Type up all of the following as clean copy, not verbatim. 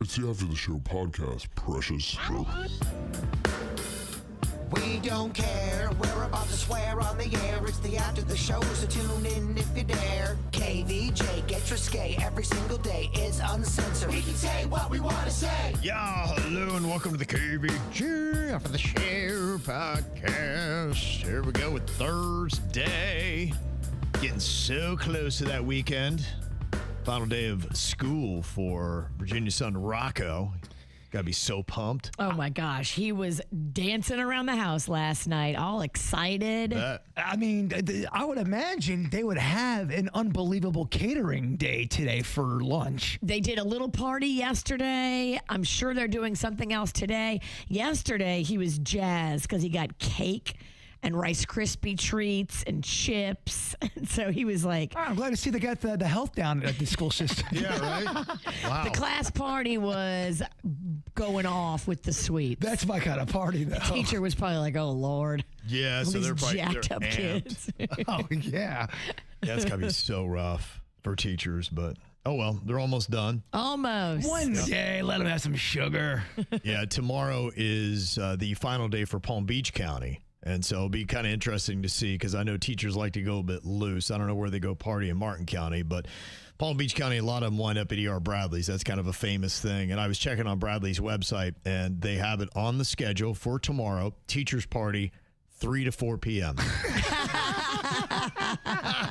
It's the After the Show podcast, precious. We don't care, we're about to swear on the air. It's the After the Show, so tune in if you dare. KVJ gets risque every single day. It's uncensored. We can say what we want to say. Yeah, hello and welcome to the KVJ After the Show podcast. Here we go with Thursday. Getting so close to that weekend. Final day of school for Virginia's son Rocco. Gotta be so pumped. Oh my gosh, he was dancing around the house last night, all excited. I mean, I would imagine they would have an unbelievable catering day today for lunch. They did a little party yesterday. I'm sure they're doing something else today. Yesterday, he was jazzed because he got cake and Rice Krispie treats and chips. And so he was like... Oh, I'm glad to see they got the health down at the school system. Yeah, right? Wow. The class party was going off with the sweets. That's my kind of party, though. The teacher was probably like, oh, Lord. Yeah, All so these they're probably jacked up amped. kids. Oh, yeah. Yeah, it's gotta be so rough for teachers, but oh well, they're almost done. Almost. One day, let them have some sugar. Yeah, tomorrow is the final day for Palm Beach County. And so it'll be kind of interesting to see because I know teachers like to go a bit loose. I don't know where they go party in Martin County, but Palm Beach County, a lot of them wind up at ER Bradley's. That's kind of a famous thing. And I was checking on Bradley's website, and they have it on the schedule for tomorrow, teachers party, 3 to 4 p.m.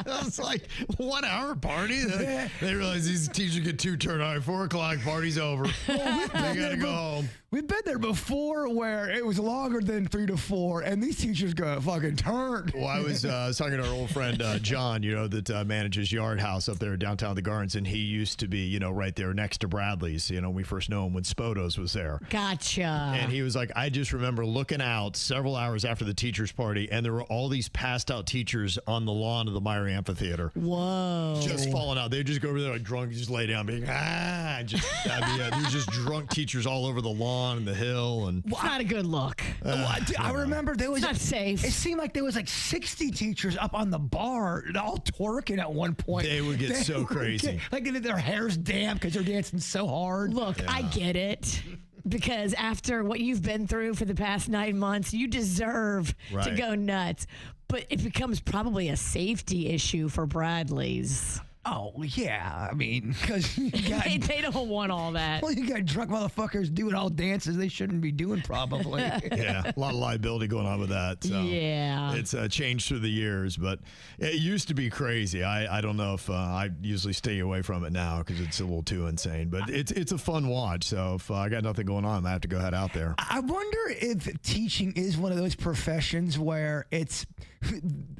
It's like 1 hour party. They realize these teachers get too turned on. 4 o'clock, party's over. They got to go home. We've been there before where it was longer than 3 to 4, and these teachers got fucking turned. Well, I was talking to our old friend John, that manages Yard House up there downtown the Gardens, and he used to be, right there next to Bradley's. We first know him when Spodos was there. Gotcha. And he was like, I just remember looking out several hours after the teachers' party, and there were all these passed out teachers on the lawn of the Meyer Amphitheater. Whoa. Just falling out. They'd just go over there like drunk, just lay down, being, there's just drunk teachers all over the lawn and the hill. And It's not a good look. I remember there was It's not safe. It seemed like there was like 60 teachers up on the bar, all twerking at one point. They would get so crazy. Like their hair's damp because they're dancing so hard. Look, I get it. Because after what you've been through for the past 9 months, you deserve to Right. go nuts. But it becomes probably a safety issue for Bradley's. Oh, yeah. I mean, because you got, They don't want all that. well, you got drunk motherfuckers doing all dances they shouldn't be doing, probably. yeah, a lot of liability going on with that. So Yeah. It's changed through the years, but it used to be crazy. I don't know if I usually stay away from it now because it's a little too insane, but it's a fun watch. So if I got nothing going on, I have to go head out there. I wonder if teaching is one of those professions where it's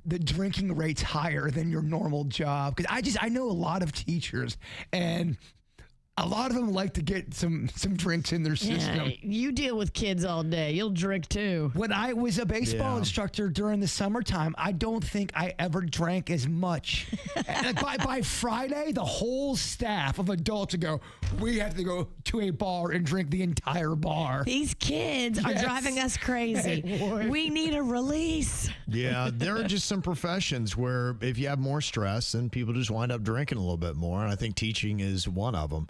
the drinking rate's higher than your normal job. Because I know a lot of teachers, and a lot of them like to get some drinks in their system. Yeah, you deal with kids all day. You'll drink too. When I was a baseball Yeah. instructor during the summertime, I don't think I ever drank as much. And by Friday, the whole staff of adults would go, we have to go to a bar and drink the entire bar. These kids are Yes. driving us crazy. They would. We need a release. Yeah, there are just some professions where if you have more stress, then people just wind up drinking a little bit more. And I think teaching is one of them.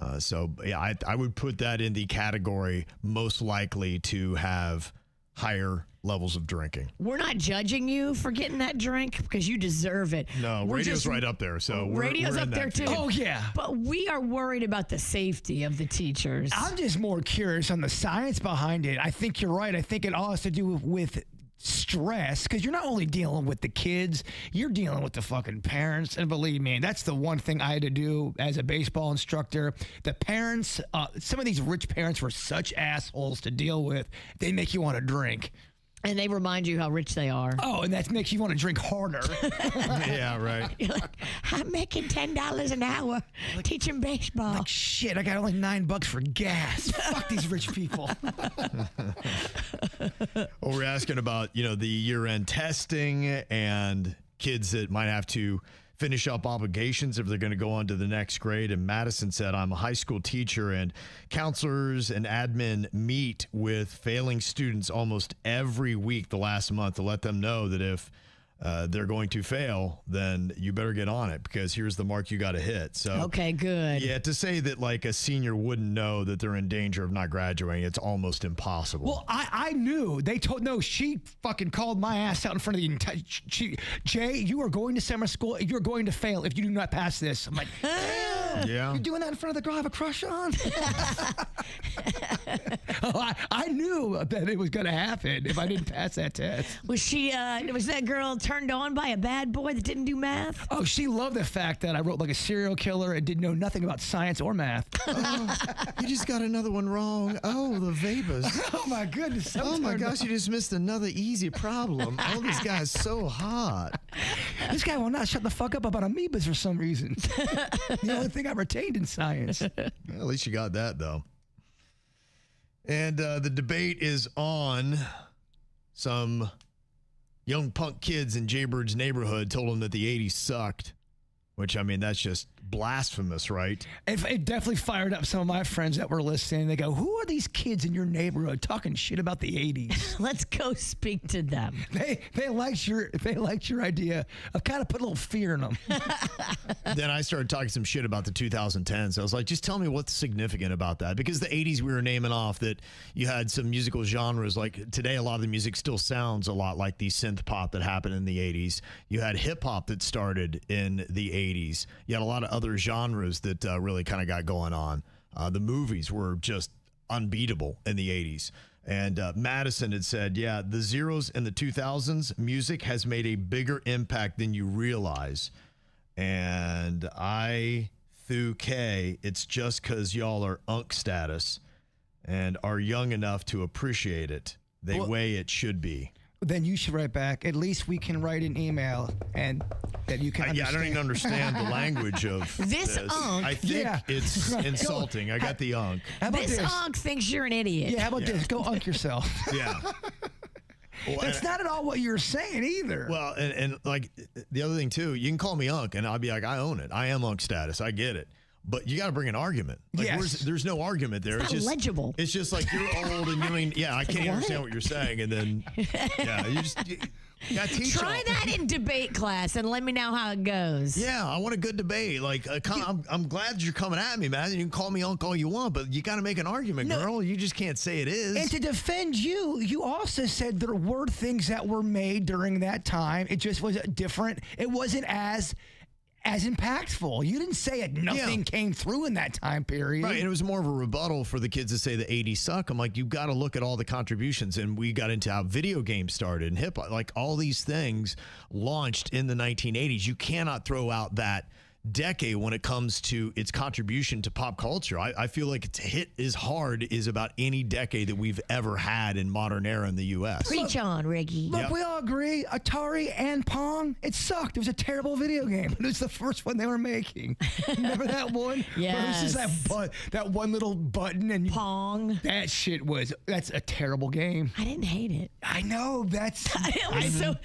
I would put that in the category most likely to have higher levels of drinking. We're not judging you for getting that drink because you deserve it. No, We're radio's just- right up there. So Radio's we're up in there that too. field. Oh, yeah. But we are worried about the safety of the teachers. I'm just more curious on the science behind it. I think you're right. I think it all has to do with stress, because you're not only dealing with the kids, you're dealing with the fucking parents. And believe me, that's the one thing I had to do as a baseball instructor. The parents, some of these rich parents were such assholes to deal with. They make you want to drink. And they remind you how rich they are. Oh, and that makes you want to drink harder. Yeah, right. You're like, I'm making $10 an hour teaching baseball. Like, shit, I got only $9 for gas. Fuck these rich people. Well, we're asking about, the year-end testing and kids that might have to finish up obligations if they're going to go on to the next grade. And Madison said, I'm a high school teacher, and counselors and admin meet with failing students almost every week the last month to let them know that if they're going to fail, then you better get on it because here's the mark you got to hit. So Okay, good. yeah, to say that like a senior wouldn't know that they're in danger of not graduating, it's almost impossible. Well, I knew. She fucking called my ass out in front of the entire. Jay, you are going to summer school. You're going to fail if you do not pass this. I'm like, yeah. You're doing that in front of the girl I have a crush on? I knew that it was going to happen if I didn't pass that test. Was that girl turned on by a bad boy that didn't do math? Oh, she loved the fact that I wrote like a serial killer and didn't know nothing about science or math. You just got another one wrong. Oh, the vapors. Oh, my goodness. Oh, my gosh, you just missed another easy problem. Oh, this guy's so hot. This guy will not shut the fuck up about amoebas for some reason. The only thing I retained in science. Well, at least you got that, though. And the debate is on. Some young punk kids in Jaybird's neighborhood told him that the 80s sucked, which, I mean, that's just blasphemous, right? It definitely fired up some of my friends that were listening. They go, who are these kids in your neighborhood talking shit about the 80s? Let's go speak to them. They liked your idea of kind of put a little fear in them. Then I started talking some shit about the 2010s. I was like, just tell me what's significant about that. Because the 80s we were naming off that you had some musical genres. Like today, a lot of the music still sounds a lot like the synth pop that happened in the 80s. You had hip hop that started in the 80s. You had a lot of other genres that really kind of got going on. The movies were just unbeatable in the 80s. And Madison had said, yeah, the zeros and the 2000s, music has made a bigger impact than you realize. And I, through K, it's just because y'all are unk status and are young enough to appreciate it the way it should be. Then you should write back. At least we can write an email and that you can understand. I don't even understand the language of This unk. I think it's insulting. I got the unk. How about This this? unk thinks you're an idiot. Yeah, how about this? Go unk yourself. Yeah. Well, That's not at all what you're saying either. Well, and like the other thing too, you can call me unk and I'll be like, I own it. I am unk status. I get it. But you got to bring an argument. Like, Yes. there's no argument there. It's not just legible. It's just like you're old and you mean, yeah, I can't understand what you're saying. And then, yeah, you got to teach Try them. that in debate class and let me know how it goes. Yeah, I want a good debate. Like, I'm glad you're coming at me, man. You can call me unk all you want, but you got to make an argument, girl. You just can't say it is. And to defend you, you also said there were things that were made during that time. It just was different. It wasn't as impactful. You didn't say it. Nothing came through in that time period. Right, and it was more of a rebuttal for the kids to say the 80s suck. I'm like, you've got to look at all the contributions. And we got into how video games started and hip-hop. Like, all these things launched in the 1980s. You cannot throw out that decade when it comes to its contribution to pop culture. I feel like it's hit as hard as about any decade that we've ever had in modern era in the U.S. Preach on, Ricky. Look, we all agree, Atari and Pong, it sucked. It was a terrible video game. It was the first one they were making. Remember that one? Yes. Where it was just that one little button and Pong. that's a terrible game. I didn't hate it. I know, It was so,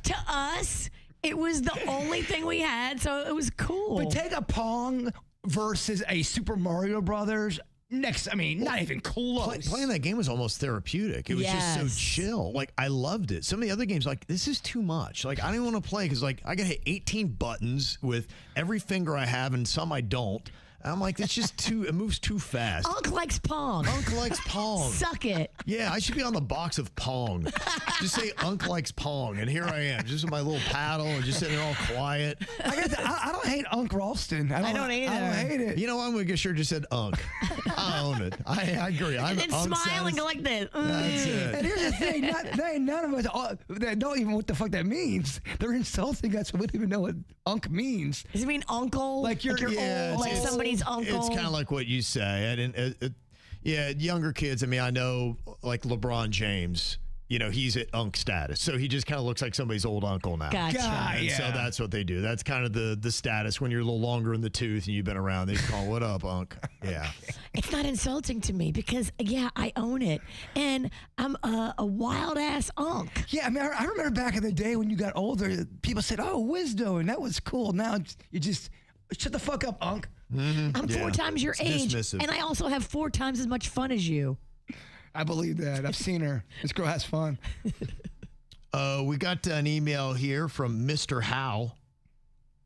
to us, it was the only thing we had, so it was cool. But take a Pong versus a Super Mario Brothers. Not even close. Playing that game was almost therapeutic. It was just so chill. Like, I loved it. Some of the other games, like, this is too much. Like, I don't want to play because, like, I got to hit 18 buttons with every finger I have and some I don't. I'm like, it's just it moves too fast. Unk likes Pong. Unk likes Pong. Suck it. Yeah, I should be on the box of Pong. Just say Unk likes Pong, and here I am, just with my little paddle and just sitting there all quiet. I don't hate Unk Ralston. I don't either. I don't hate it. You know, I'm going to sure just said Unk. I own it. I agree. I'm And then smile and go like this. That's it. And here's the thing, none of us that don't even what the fuck that means. They're insulting us. We don't even know what Unk means. Does it mean uncle? Like you're old, like somebody's uncle? It's kind of like what you say. Younger kids, I mean, I know, like LeBron James, you know, he's at unk status. So he just kind of looks like somebody's old uncle now. Gotcha. And so that's what they do. That's kind of the status when you're a little longer in the tooth and you've been around. They call, what up, unk? Yeah. It's not insulting to me because, yeah, I own it. And I'm a wild-ass unk. Yeah, I mean, I remember back in the day when you got older, people said, oh, Wisdo, and that was cool. Now you just, shut the fuck up, unk. Mm-hmm. I'm 4 times your age, dismissive. and I also have 4 times as much fun as you. I believe that. I've seen her. This girl has fun. We got an email here from Mr. Howe.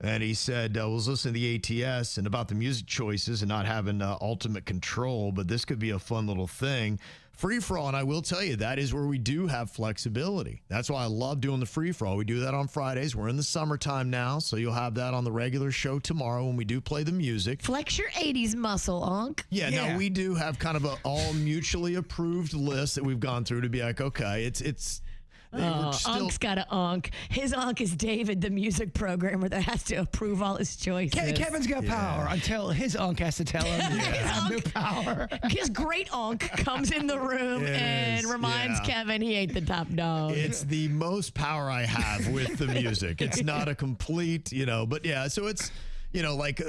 And he said, was listening to the ATS and about the music choices and not having ultimate control, but this could be a fun little thing. Free-for-all, and I will tell you, that is where we do have flexibility. That's why I love doing the free-for-all. We do that on Fridays. We're in the summertime now, so you'll have that on the regular show tomorrow when we do play the music. Flex your 80s muscle, Unc. Yeah, no, we do have kind of a all mutually approved list that we've gone through to be like, okay, it's Unc's got an Unc. His Unc is David, the music programmer that has to approve all his choices. Kevin's got power until his Unc has to tell him you have no power. His great Unc comes in the room and reminds Kevin he ain't the top dog. It's the most power I have with the music. It's not a complete, but yeah, so it's, like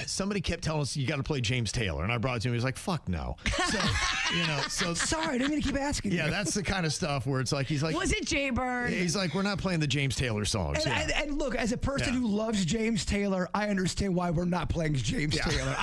somebody kept telling us you got to play James Taylor, and I brought it to him. He was like, "Fuck no." So sorry, I didn't mean to keep asking. Yeah, that's the kind of stuff where it's like he's like, was it Jay Bird? He's like, we're not playing the James Taylor songs. And look, as a person who loves James Taylor, I understand why we're not playing James Taylor.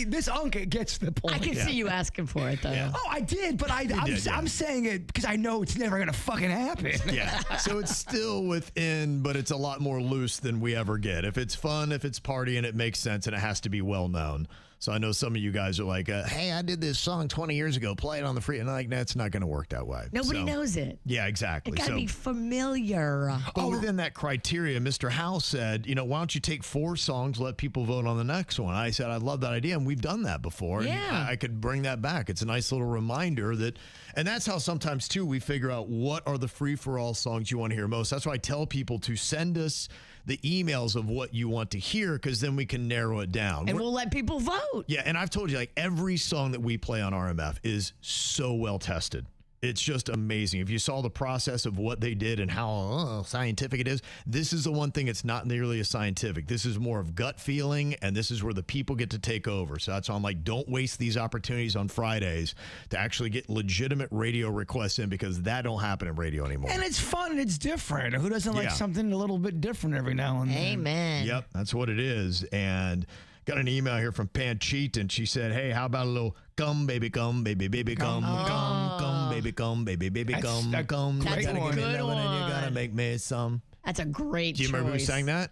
This Unc gets the point. I can see you asking for it though. Yeah. Oh, I did, but I'm saying it because I know it's never gonna fucking happen. Yeah. So it's still within, but it's a lot more loose than we ever get. If it's fun, if it's party, and it makes sense, and it has to be well known. So I know some of you guys are like, hey, I did this song 20 years ago. Play it on the free. And I'm like, that's not going to work that way. Nobody knows it. Yeah, exactly. It got to be familiar. But within that criteria, Mr. Howe said, why don't you take 4 songs, let people vote on the next one? I said, I love that idea, and we've done that before. Yeah. And I could bring that back. It's a nice little reminder that, and that's how sometimes, too, we figure out what are the free-for-all songs you want to hear most. That's why I tell people to send us the emails of what you want to hear, because then we can narrow it down. And we'll let people vote. Yeah, and I've told you, like, every song that we play on RMF is so well tested. It's just amazing. If you saw the process of what they did and how scientific it is, this is the one thing it's not nearly as scientific. This is more of gut feeling, and this is where the people get to take over. So that's why I'm like, don't waste these opportunities on Fridays to actually get legitimate radio requests in, because that don't happen in radio anymore. And it's fun and it's different. Who doesn't like something a little bit different every now and then? Amen. Yep, that's what it is. And got an email here from Panchita, and she said, hey, how about a little come, baby, come, baby, baby, come, come, baby, come, baby, baby, come, come. That's a good one. You gotta make me some. That's a great choice. Do you remember who sang that?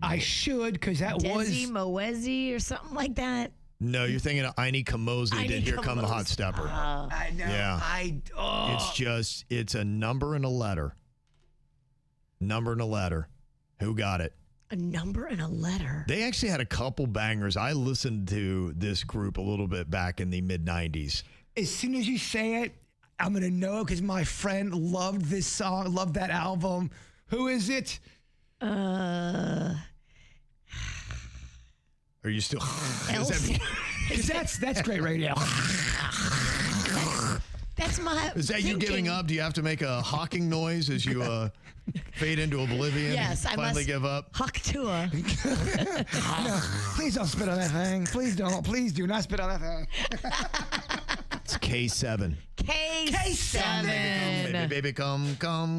I should, because that was Moezi or something like that. No, you're thinking of Aini Kamosi did Here Come the Hot Stepper. I know. Yeah. It's a number and a letter. Number and a letter. Who got it? A number and a letter. They actually had a couple bangers. I listened to this group a little bit back in the mid-90s. As soon as you say it, I'm going to know, because my friend loved this song, loved that album. Who is it? Are you still? Because that's great radio. That's my Is that thinking. you giving up? Do you have to make a hawking noise as you fade into oblivion? Yes, I finally must give up. Huck Tua. No, please don't spit on that thing. Please don't. Please do not spit on that thing. It's K7. K7. Baby, come,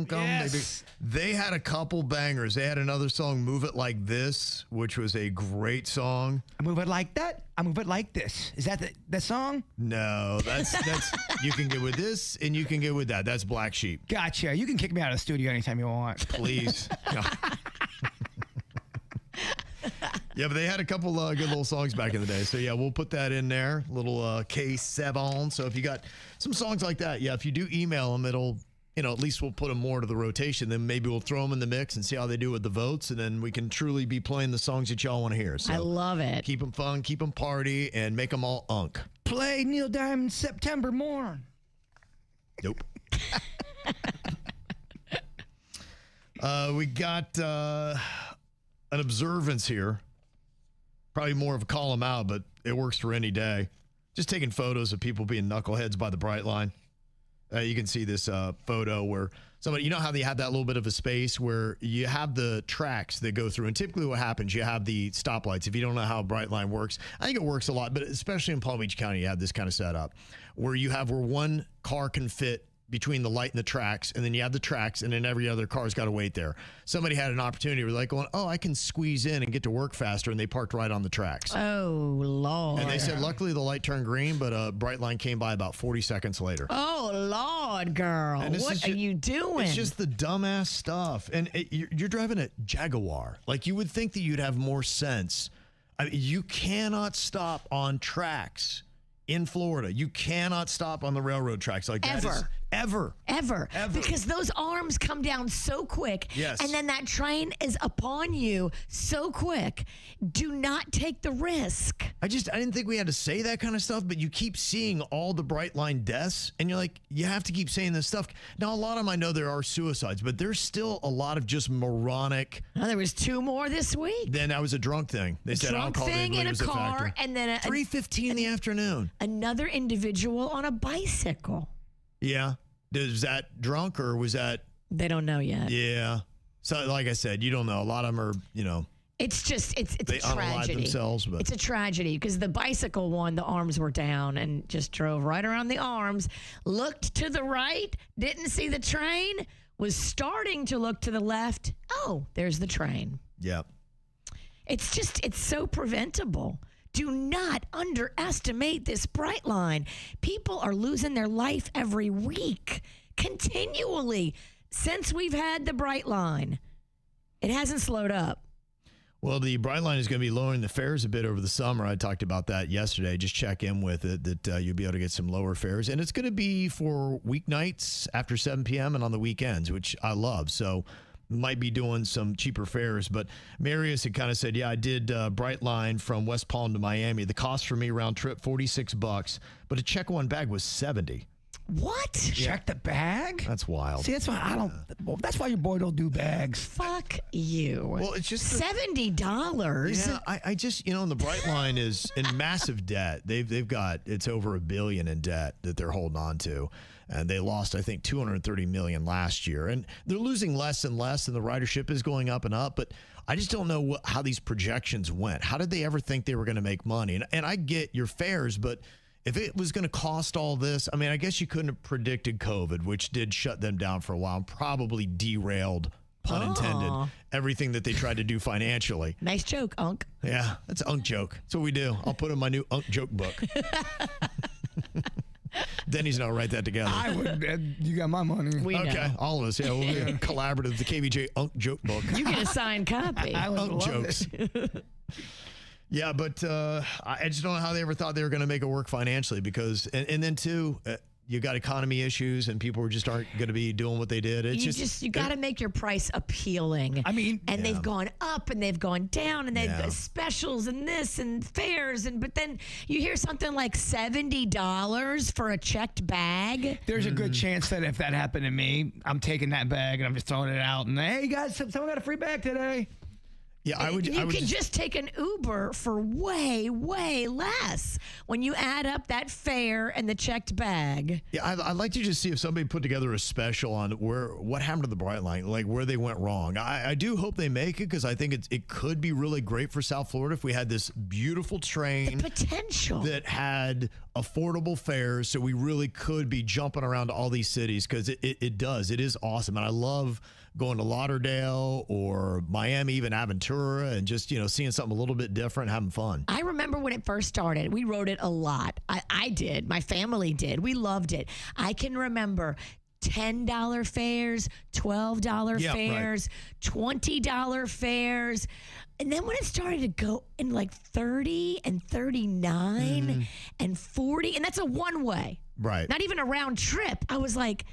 Yes. baby. They had a couple bangers. They had another song, Move It Like This, which was a great song. I move it like that. I move it like this. Is that that song? No, that's you can get with this and you can get with that. That's Black Sheep. Gotcha. You can kick me out of the studio anytime you want. Please. No. Yeah, but they had a couple good little songs back in the day. So, yeah, we'll put that in there. Little K7. So if you got some songs like that, yeah, if you do email them, it'll, at least we'll put them more to the rotation. Then maybe we'll throw them in the mix and see how they do with the votes. And then we can truly be playing the songs that y'all want to hear. So I love it. Keep them fun, keep them party, and make them all unk. Play Neil Diamond September Morn. Nope. We got an observance here. Probably more of a call them out, but it works for any day. Just taking photos of people being knuckleheads by the bright line. You can see this photo where somebody, how they have that little bit of a space where you have the tracks that go through. And typically what happens, you have the stoplights. If you don't know how Brightline works, I think it works a lot, but especially in Palm Beach County, you have this kind of setup where you have where one car can fit between the light and the tracks, and then you have the tracks, and then every other car's got to wait there. Somebody had an opportunity where like going, oh, I can squeeze in and get to work faster, and they parked right on the tracks. Oh, Lord. And they said, luckily the light turned green, but a bright line came by about 40 seconds later. Oh, Lord, girl. And What are you doing? It's just the dumbass stuff. And you're driving a Jaguar. Like, you would think that you'd have more sense. I mean, you cannot stop on tracks in Florida. You cannot stop on the railroad tracks like that. Ever. Because those arms come down so quick. Yes. And then that train is upon you so quick. Do not take the risk. I didn't think we had to say that kind of stuff, but you keep seeing all the bright line deaths, and you're like, you have to keep saying this stuff. Now, a lot of them, I know there are suicides, but there's still a lot of just moronic. Well, there was 2 more this week. Then that was a drunk thing. They said Drunk alcohol thing in a was a car, factor. and then 3:15 in the afternoon. another individual on a bicycle. Yeah. Was that drunk or was that? They don't know yet. Yeah. So, like I said, you don't know. A lot of them are, It's just, it's they a unalive tragedy. themselves. But It's a tragedy because the bicycle one, the arms were down and just drove right around the arms, looked to the right, didn't see the train, was starting to look to the left. Oh, there's the train. yeah. It's so preventable. Do not underestimate this bright line. People are losing their life every week, continually, since we've had the bright line. It hasn't slowed up. Well, the bright line is going to be lowering the fares a bit over the summer. I talked about that yesterday. Just check in with it that you'll be able to get some lower fares. And it's going to be for weeknights after 7 p.m. and on the weekends, which I love. So might be doing some cheaper fares. But Marius had kind of said, yeah, I did Brightline from West Palm to Miami. The cost for me round trip, $46, but a check one bag was $70. What? Check the bag? That's wild. See, that's why I don't. Well, that's why your boy don't do bags. Fuck you. Well, it's just $70. Yeah, I just, and the Brightline is in massive debt. They've got, it's over $1 billion in debt that they're holding on to. And they lost, I think, $230 million last year. And they're losing less and less, and the ridership is going up and up. But I just don't know how these projections went. How did they ever think they were going to make money? And I get your fares, but if it was going to cost all this, I mean, I guess you couldn't have predicted COVID, which did shut them down for a while and probably derailed, pun intended, everything that they tried to do financially. Nice joke, Unc. Yeah, that's an Unc joke. That's what we do. I'll put in my new Unc joke book. Denny's going to write that together. I would. You got my money. We Okay, know. all of us. Yeah, we'll be a collaborative, the KVJ Unc joke book. You get a signed copy. I would Unc love jokes. it. Yeah, but I just don't know how they ever thought they were going to make it work financially because, and then too, you got economy issues and people just aren't going to be doing what they did. It's You got to make your price appealing. I mean, and they've gone up and they've gone down and they've Yeah. got specials and this and fares but then you hear something like $70 for a checked bag. there's a good chance that if that happened to me, I'm taking that bag and I'm just throwing it out. And hey, guys, someone got a free bag today. Yeah, I would. You can just take an Uber for way, way less when you add up that fare and the checked bag. Yeah, I'd like to just see if somebody put together a special on what happened to the Brightline, like where they went wrong. I do hope they make it because I think it could be really great for South Florida if we had this beautiful train The potential. that had affordable fares, so we really could be jumping around to all these cities because it does. It is awesome, and I love going to Lauderdale or Miami, even Aventura, and just seeing something a little bit different, having fun. I remember when it first started. We rode it a lot. I did. My family did. We loved it. I can remember $10 fares, $12 Yeah, fares, $20 fares. And then when it started to go in like 30 and 39 and 40, and that's a one way, Right. not even a round trip, I was like,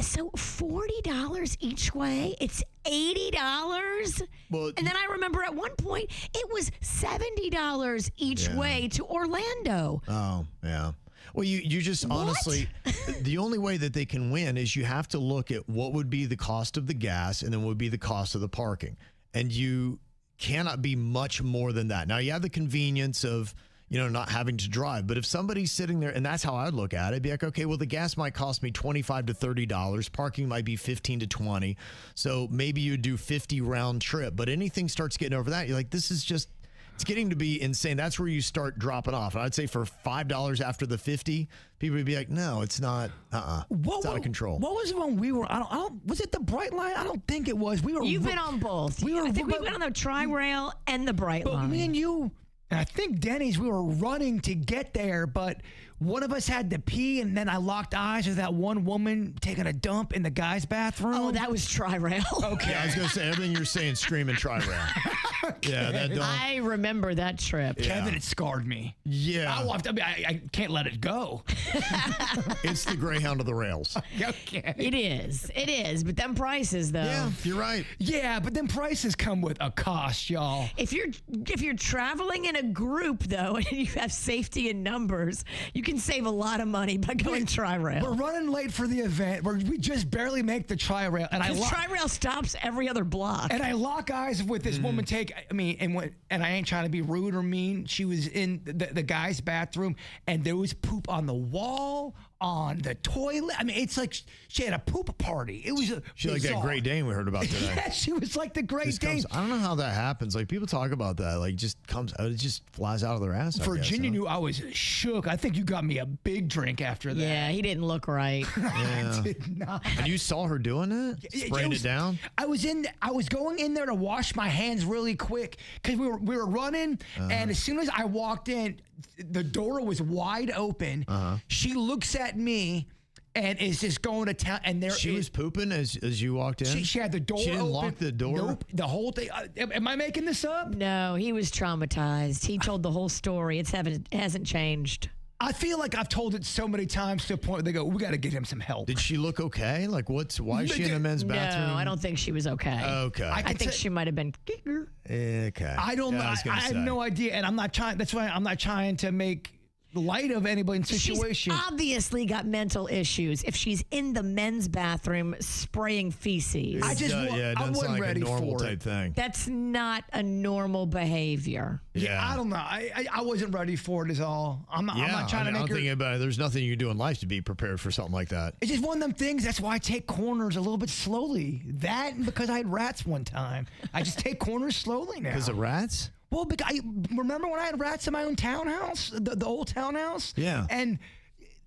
so $40 each way? It's $80? Well, And then I remember at one point, it was $70 each Yeah. way to Orlando. Oh, yeah. Well, you just honestly, the only way that they can win is you have to look at what would be the cost of the gas and then what would be the cost of the parking. And you cannot be much more than that. Now, you have the convenience of, not having to drive. But if somebody's sitting there, and that's how I'd look at it, be like, okay, well, the gas might cost me $25 to $30. Parking might be $15 to $20. So maybe you do 50 round trip. But anything starts getting over that, you're like, this is just, It's getting to be insane. That's where you start dropping off. And I'd say for $5 after the 50, people would be like, no, it's not. It's out of control. What was the one we were? I don't. Was it the Bright Line? I don't think it was. We were. You've been on both. I think we went on the Tri-Rail and the Bright Line. But me and you, and I think Denny's, we were running to get there, but one of us had to pee, and then I locked eyes with that one woman taking a dump in the guy's bathroom. Oh, that was Tri-Rail. Okay. Yeah, I was going to say, everything you're saying, screaming Tri-Rail. Yeah, that don't. I remember that trip. Kevin, it scarred me. Yeah. I can't let it go. It's the Greyhound of the rails. Okay. It is. But them prices, though. Yeah, you're right. Yeah, but then prices come with a cost, y'all. If you're traveling in a group, though, and you have safety in numbers, you can save a lot of money by going Tri-Rail. We're running late for the event. We just barely make the Tri-Rail. And Tri-Rail stops every other block. And I lock eyes with this woman and I ain't trying to be rude or mean. She was in the guy's bathroom, and there was poop on the wall, on the toilet. I mean, it's like she had a poop party. It was She like that Great Dane we heard about today. Yeah, she was like the Great Dane. I don't know how that happens. Like, people talk about that. Like, it just flies out of their ass. Virginia knew I was shook. I think you got me a big drink after that. Yeah, he didn't look right. Yeah. I did not. And you saw her doing that? Spraying it down? I was going in there to wash my hands really quick because we were running, and as soon as I walked in, the door was wide open. She looks at me and is just going to town. And she was pooping as you walked in? She had the door open. She didn't lock the door? Nope. The whole thing. Am I making this up? No, he was traumatized. He told the whole story. It hasn't changed. I feel like I've told it so many times to a point where they go, we got to get him some help. Did she look okay? Like, why is she in a men's bathroom? No, I don't think she was okay. Okay. I think she might have been. Okay. I don't know. I have no idea. And I'm not trying. That's why I'm not trying to make light of anybody's situation. She's obviously got mental issues if she's in the men's bathroom spraying feces. It doesn't sound like a normal type thing. That's not a normal behavior. Yeah, I don't know. I wasn't ready for it is all. I'm not trying to make her. Thinking about it, there's nothing you can do in life to be prepared for something like that. It's just one of them things. That's why I take corners a little bit slowly. That and because I had rats one time. I just take corners slowly now. Because of rats? Well, because I remember when I had rats in my own townhouse, the old townhouse? Yeah. And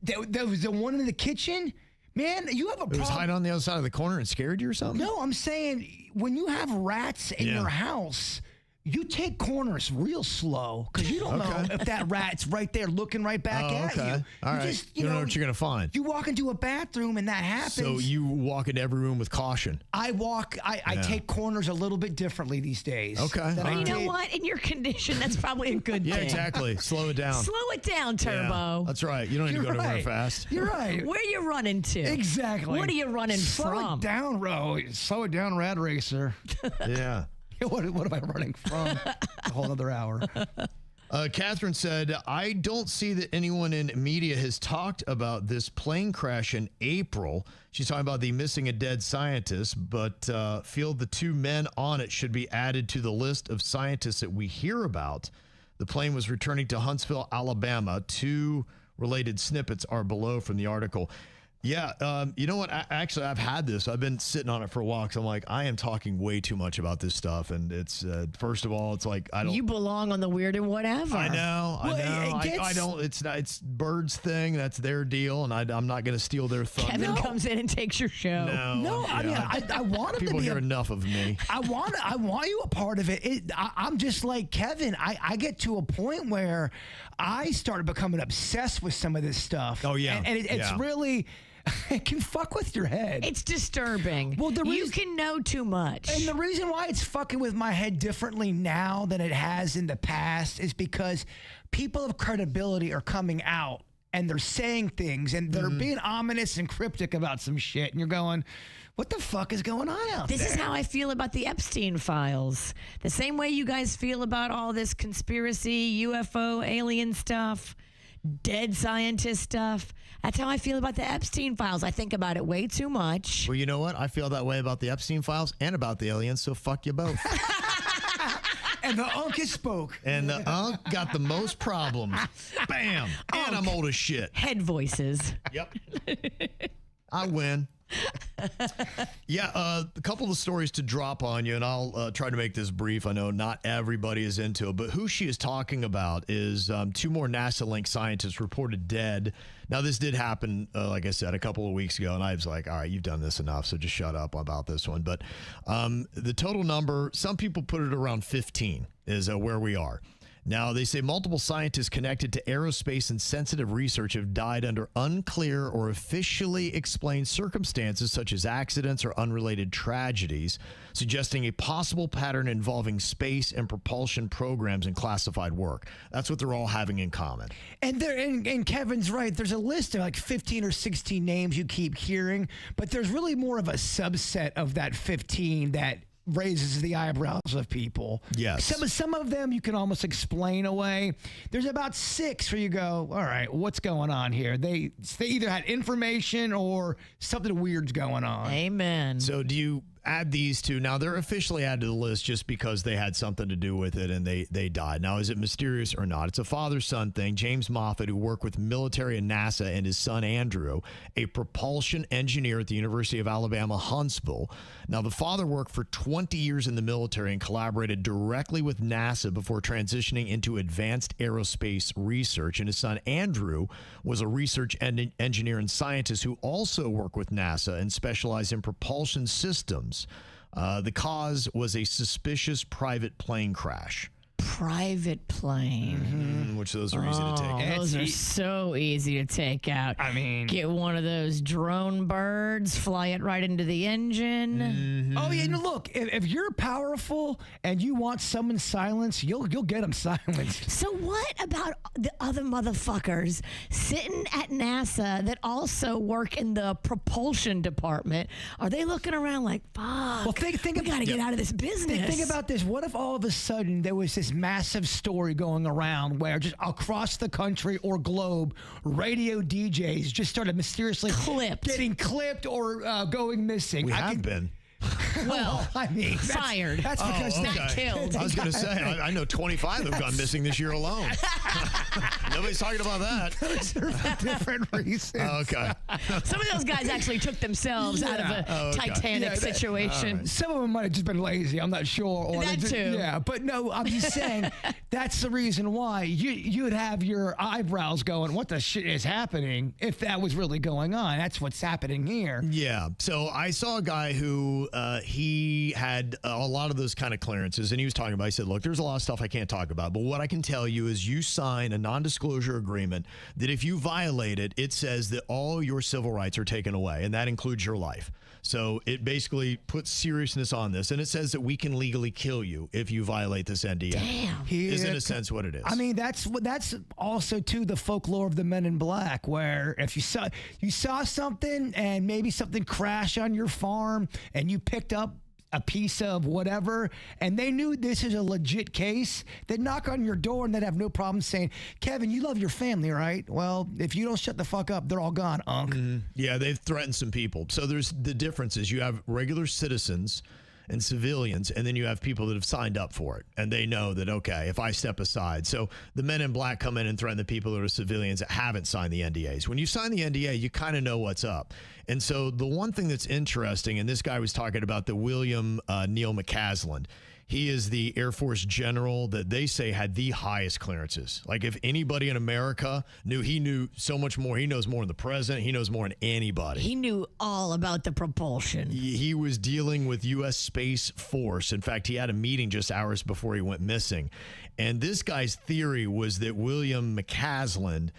there was the one in the kitchen. Man, you have a problem. It was hiding on the other side of the corner and scared you or something? No, I'm saying when you have rats in your house, you take corners real slow because you don't know if that rat's right there looking right back at you. All right. You don't know what you're going to find. You walk into a bathroom and that happens. So you walk into every room with caution. I take corners a little bit differently these days. Okay. Well, you know what? In your condition, that's probably a good thing. Yeah, exactly. Slow it down. Slow it down, Turbo. Yeah, that's right. You don't need to go nowhere fast. You're right. Where are you running to? Exactly. What are you running Slow from? it down, Ro. Slow it down, Rad Racer. Yeah. What am I running from? A whole other hour. Catherine said, I don't see that anyone in media has talked about this plane crash in April. She's talking about the missing and dead scientists, but feel the two men on it should be added to the list of scientists that we hear about. The plane was returning to Huntsville, Alabama. 2 related snippets are below from the article. Yeah, you know what? Actually, I've had this. I've been sitting on it for a while because I'm like, I am talking way too much about this stuff. And it's, first of all, it's like, I don't. You belong on the Weird and Whatever. I know. Well, I don't. It's Bird's thing. That's their deal. And I'm not going to steal their thunder. Kevin comes in and takes your show. No, I mean, I want him People to be hear enough of me. I want you a part of it. I'm just like Kevin. I get to a point where I started becoming obsessed with some of this stuff. Oh, yeah. And it's really... It can fuck with your head. It's disturbing. Well, you can know too much. And the reason why it's fucking with my head differently now than it has in the past is because people of credibility are coming out and they're saying things and they're being ominous and cryptic about some shit. And you're going, what the fuck is going on out there? This is how I feel about the Epstein files. The same way you guys feel about all this conspiracy, UFO, alien stuff, dead scientist stuff. That's how I feel about the Epstein files. I think about it way too much. Well, you know what? I feel that way about the Epstein files and about the aliens, so fuck you both. And the unk has spoke. And the unk got the most problems. Bam. And I'm old as shit. Head voices. Yep. I win. Yeah, a couple of stories to drop on you, and I'll try to make this brief. I know not everybody is into it, but who she is talking about is 2 more NASA-linked scientists reported dead. Now, this did happen, like I said, a couple of weeks ago, and I was like, all right, you've done this enough, so just shut up about this one. But the total number, some people put it around 15 is where we are. Now, they say multiple scientists connected to aerospace and sensitive research have died under unclear or officially explained circumstances, such as accidents or unrelated tragedies, suggesting a possible pattern involving space and propulsion programs and classified work. That's what they're all having in common. And Kevin's right. There's a list of like 15 or 16 names you keep hearing, but there's really more of a subset of that 15 that raises the eyebrows of people. Yes. Some of them you can almost explain away. There's about 6 where you go, all right, what's going on here? They either had information or something weird's going on. Amen. So do you add these two? Now, they're officially added to the list just because they had something to do with it and they died. Now, is it mysterious or not? It's a father-son thing. James Moffat, who worked with military and NASA, and his son Andrew, a propulsion engineer at the University of Alabama, Huntsville. Now, the father worked for 20 years in the military and collaborated directly with NASA before transitioning into advanced aerospace research. And his son Andrew was a research engineer and scientist who also worked with NASA and specialized in propulsion systems. The cause was a suspicious private plane crash. Private plane. Which those are easy to take out. Those are so easy to take out. I mean, get one of those drone birds, fly it right into the engine. oh yeah, no, look, if you're powerful and you want someone silenced, you'll get them silenced. So what about the other motherfuckers sitting at NASA that also work in the propulsion department? Are they looking around like, fuck, Well, think we got to get out of this business? Think about this. What if all of a sudden there was this massive story going around where just across the country or globe, radio DJs just started mysteriously getting clipped or going missing? We have been. Well, I mean, fired. That's because not killed. I was going to say, I know 25 have gone missing this year alone. Nobody's talking about that. those are for different reasons. Okay. Some of those guys actually took themselves out of a Titanic situation. Some of them might have just been lazy. I'm not sure. Or That too. Yeah, but no, I'm just saying that's the reason why you'd have your eyebrows going, what the shit is happening if that was really going on? That's what's happening here. Yeah. So I saw a guy who he had a lot of those kind of clearances, and he was talking about, he said, look, there's a lot of stuff I can't talk about, but what I can tell you is you sign a non-disclosure agreement that if you violate it, it says that all your civil rights are taken away, and that includes your life. So it basically puts seriousness on this, and it says that we can legally kill you if you violate this NDA. Damn. Is in a sense what it is. I mean, that's also too the folklore of the Men in Black, where if you saw something and maybe something crashed on your farm and you picked up a piece of whatever, and they knew this is a legit case, they'd knock on your door and they'd have no problem saying, Kevin, you love your family, right? Well, if you don't shut the fuck up, they're all gone, Unc. Yeah, they've threatened some people. So there's the differences. You have regular citizens and civilians, and then you have people that have signed up for it, and they know that, okay, if I step aside. So the Men in Black come in and threaten the people that are civilians that haven't signed the NDAs. When you sign the NDA, you kind of know what's up. And so the one thing that's interesting, and this guy was talking about the William Neal McCaslin. He is the Air Force general that they say had the highest clearances. Like if anybody in America knew, he knew so much more. He knows more than the president. He knows more than anybody. He knew all about the propulsion. He was dealing with U.S. Space Force. In fact, he had a meeting just hours before he went missing. And this guy's theory was that William McCaslin,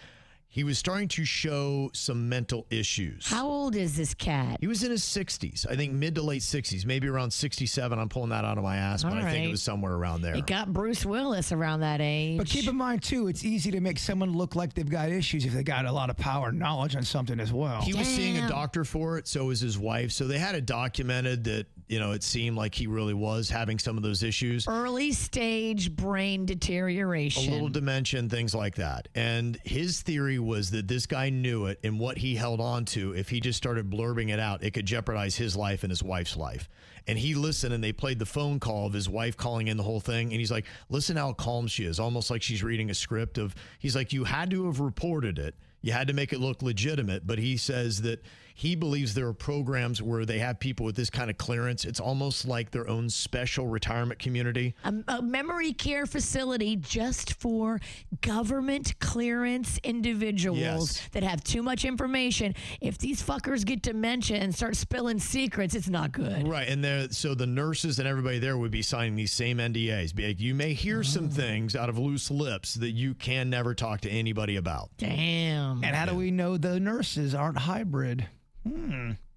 he was starting to show some mental issues. How old is this cat? He was in his 60s, I think mid to late 60s, maybe around 67. I'm pulling that out of my ass, but All I think right. it was somewhere around there. It got Bruce Willis around that age. But keep in mind, too, it's easy to make someone look like they've got issues if they got a lot of power and knowledge on something as well. He was seeing a Damn. doctor for it, so was his wife. So they had it documented that, you know, it seemed like he really was having some of those issues. Early stage brain A deterioration. little dementia, things like that. And his theory was that this guy knew it, and what he held on to, if he just started blurbing it out, it could jeopardize his life and his wife's life. And he listened, and they played the phone call of his wife calling in the whole thing. And he's like, listen how calm she is, almost like she's reading a script of, he's like, you had to have reported it. You had to make it look legitimate. But he says that he believes there are programs where they have people with this kind of clearance. It's almost like their own special retirement community. A memory care facility just for government clearance individuals that have too much information. If these fuckers get dementia and start spilling secrets, it's not good. Right. And so the nurses and everybody there would be signing these same NDAs. Be like, you may hear some things out of loose lips that you can never talk to anybody about. Damn. And how do we know the nurses aren't hybrid?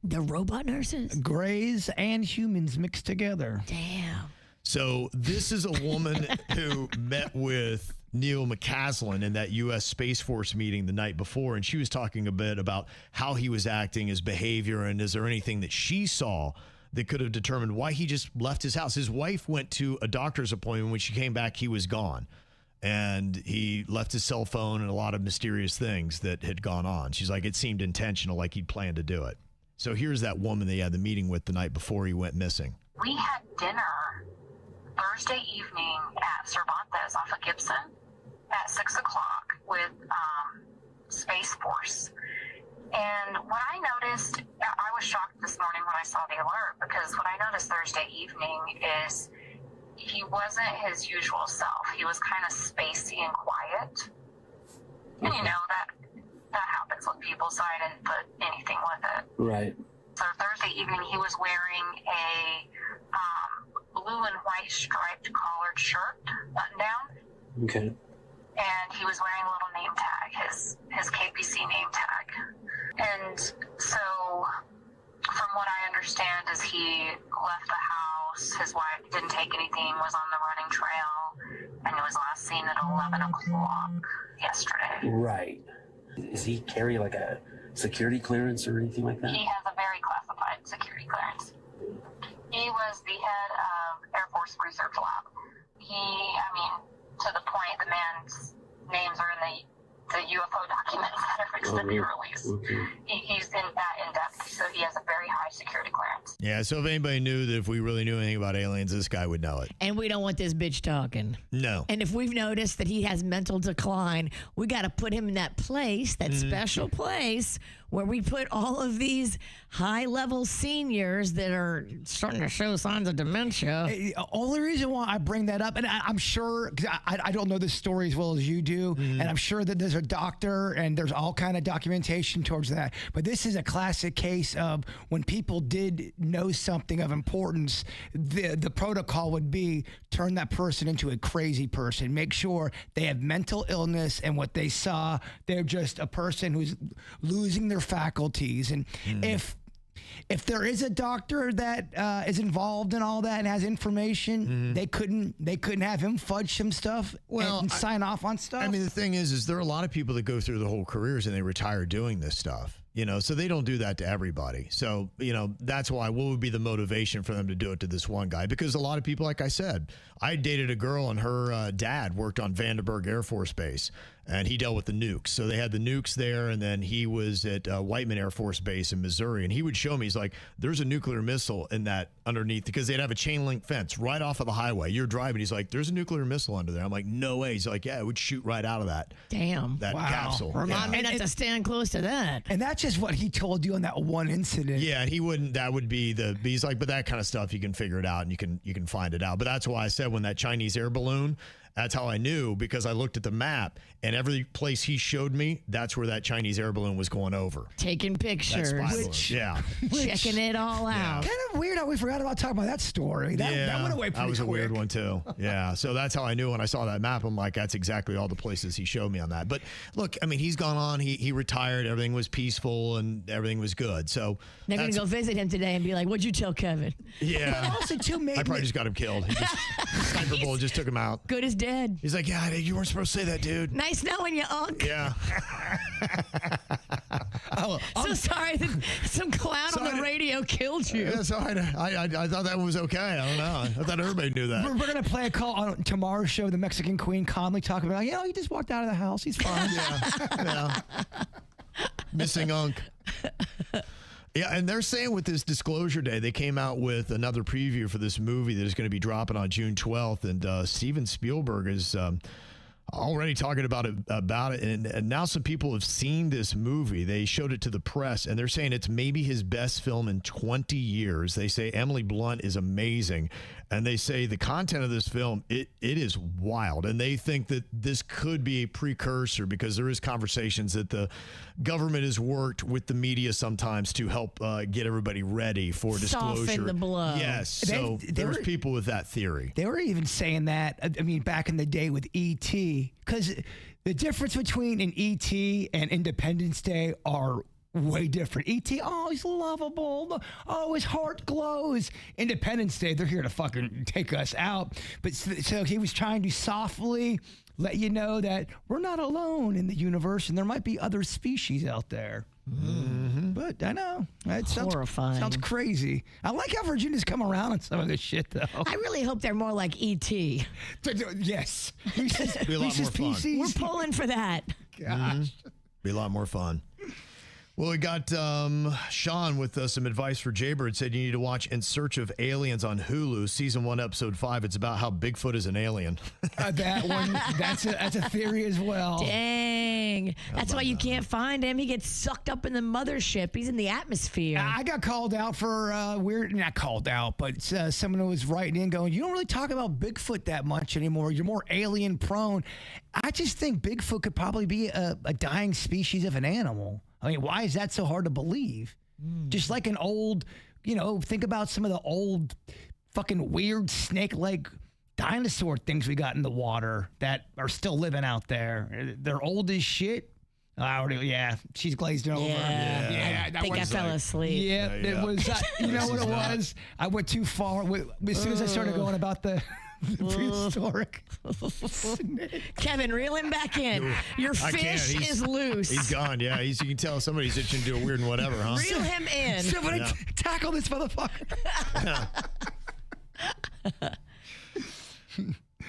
The robot nurses? Grays and humans mixed together. Damn. So this is a woman who met with Neil McCaslin in that U.S. Space Force meeting the night before, and she was talking a bit about how he was acting, his behavior, and is there anything that she saw that could have determined why he just left his house. His wife went to a doctor's appointment. When she came back, he was gone. And he left his cell phone and a lot of mysterious things that had gone on. She's like, it seemed intentional, like he'd planned to do it. So here's that woman they had the meeting with the night before he went missing. We had dinner Thursday evening at Cervantes off of Gibson at 6 o'clock with Space Force. And what I noticed, I was shocked this morning when I saw the alert, because what I noticed Thursday evening is he wasn't his usual self. He was kind of spacey and quiet. And you know, that happens with people, so I didn't put anything with it. Right. So Thursday evening, he was wearing a blue and white striped collared shirt, button down. Okay. And he was wearing a little name tag, his KPC name tag. And so, from what I understand, is he left the house, his wife didn't take anything, was on the running trail, and he was last seen at 11 o'clock yesterday. Right. Does he carry like a security clearance or anything like that? He has a very classified security clearance. He was the head of Air Force Research Lab. To the point, the man's names are in the UFO documents that are fixed to be released. Okay. He's in that in-depth, so he has a very high security clearance. Yeah, so if anybody knew that if we really knew anything about aliens, this guy would know it. And we don't want this bitch talking. No. And if we've noticed that he has mental decline, we got to put him in that place, that special place where we put all of these high-level seniors that are starting to show signs of dementia. Only reason why I bring that up, and I'm sure, because I don't know this story as well as you do, and I'm sure that there's a doctor and there's all kind of documentation towards that. But this is a classic case of when people did know something of importance, the protocol would be turn that person into a crazy person. Make sure they have mental illness, and what they saw, they're just a person who's losing their faculties. And if there is a doctor that is involved in all that and has information, they couldn't have him fudge some stuff and sign off on stuff. I mean, the thing is there are a lot of people that go through the whole careers and they retire doing this stuff. So they don't do that to everybody. So, that's why what would be the motivation for them to do it to this one guy? Because a lot of people, like I said, I dated a girl and her dad worked on Vandenberg Air Force Base and he dealt with the nukes. So they had the nukes there, and then he was at Whiteman Air Force Base in Missouri, and he would show me, he's like, there's a nuclear missile in that underneath, because they'd have a chain link fence right off of the highway. You're driving, he's like, there's a nuclear missile under there. I'm like, no way. He's like, yeah, it would shoot right out of that. Damn. That capsule. Remind me not to stand close to that. And that's just what he told you on that one incident. Yeah, and he wouldn't. That would be he's like, but that kind of stuff you can figure it out and you can find it out. But that's why I said when that Chinese air balloon, that's how I knew, because I looked at the map and every place he showed me, that's where that Chinese air balloon was going over. Taking pictures. Checking it all out. Kind of weird how we forgot about talking about that story. That went away pretty quick. That was a weird one too. Yeah, so that's how I knew when I saw that map. I'm like, that's exactly all the places he showed me on that. But look, I mean, he's gone on. He retired. Everything was peaceful and everything was good. So they're going to go visit him today and be like, what'd you tell Kevin? Yeah. Also, too, I probably just got him killed. He just, sniper bullet just took him out. Good as dead. He's like, yeah, you weren't supposed to say that, dude. Nice knowing you, Unc. Yeah. So sorry that some clown on the radio killed you. Yeah, sorry. I thought that was okay. I don't know. I thought everybody knew that. We're going to play a call on tomorrow's show, the Mexican Queen Conley talking about, he just walked out of the house. He's fine. Yeah. Missing Unc. Yeah, and they're saying with this Disclosure Day, they came out with another preview for this movie that is going to be dropping on June 12th. And Steven Spielberg is already talking about it, and now some people have seen this movie. They showed it to the press, and they're saying it's maybe his best film in 20 years. They say Emily Blunt is amazing, and they say the content of this film, it is wild, and they think that this could be a precursor because there is conversations that the government has worked with the media sometimes to help get everybody ready for disclosure. Soften the blow. Yes, so there's people with that theory. They were even saying that, I mean, back in the day with E.T., because the difference between an E.T. and Independence Day are way different. E.T., oh, he's lovable. Oh, his heart glows. Independence Day, they're here to fucking take us out. But so he was trying to softly let you know that we're not alone in the universe and there might be other species out there. Mm-hmm. But I know. It Horrifying. Sounds crazy. I like how Virginia's come around on some of this shit, though. I really hope they're more like E.T. Yes. Be a lot more fun. PCs. We're pulling for that. Gosh. Be a lot more fun. Well, we got Sean with some advice for Jaybird. Said you need to watch In Search of Aliens on Hulu, season 1, episode 5. It's about how Bigfoot is an alien. That one, that's a theory as well. Dang. That's why you can't find him. He gets sucked up in the mothership. He's in the atmosphere. I got called out for not called out, but someone was writing in going, you don't really talk about Bigfoot that much anymore. You're more alien prone. I just think Bigfoot could probably be a dying species of an animal. I mean, why is that so hard to believe? Just like an old, think about some of the old fucking weird snake-like dinosaur things we got in the water that are still living out there. They're old as shit. She's glazed over. I think I fell asleep. Yeah, it was, you know what it was? I went too far. As soon as I started going about the prehistoric snake. Kevin, reel him back in. Your fish is loose. He's gone, yeah. You can tell somebody's itching to do a weird whatever, huh? Reel him in. Somebody tackle this motherfucker.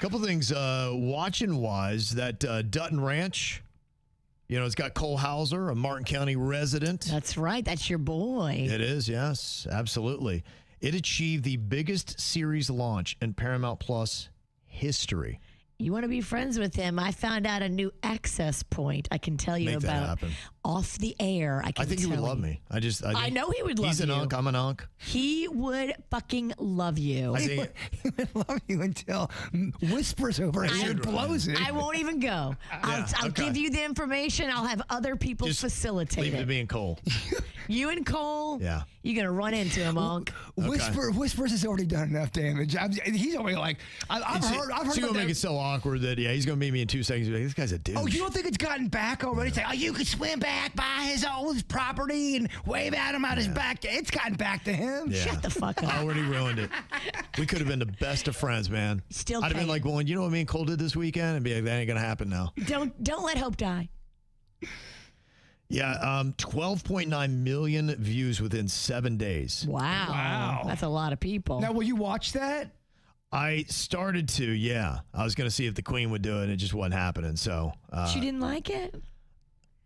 Couple things watching-wise, that Dutton Ranch, it's got Cole Hauser, a Martin County resident. That's right. That's your boy. It is, yes, absolutely. It achieved the biggest series launch in Paramount Plus history. You want to be friends with him? I found out a new access point I can tell you Make that about happen. Off the air. I think he would love me. I know he would love you. He's an unk. I'm an unk. He would fucking love you. He would love you until whispers over his ear blows it. I won't even go. I'll give you the information. I'll have other people facilitate leave it. it to me and Cole. You and Cole? Yeah. You're going to run into him, Unk. Whispers has already done enough damage. He's already like, I've heard He's going to make it so awkward that, he's going to meet me in 2 seconds. Like, this guy's a douche. Oh, you don't think it's gotten back already? It's like, you could swim back by his old property and wave at him out his back. It's gotten back to him. Yeah. Shut the fuck up. I already ruined it. We could have been the best of friends, man. Still I'd have been like, well, you know what me and Cole did this weekend? And be like, that ain't going to happen now. Don't let hope die. Yeah, 12.9 million views within 7 days. Wow. That's a lot of people. Now, will you watch that? I started to, yeah. I was going to see if the Queen would do it, and it just wasn't happening. So she didn't like it?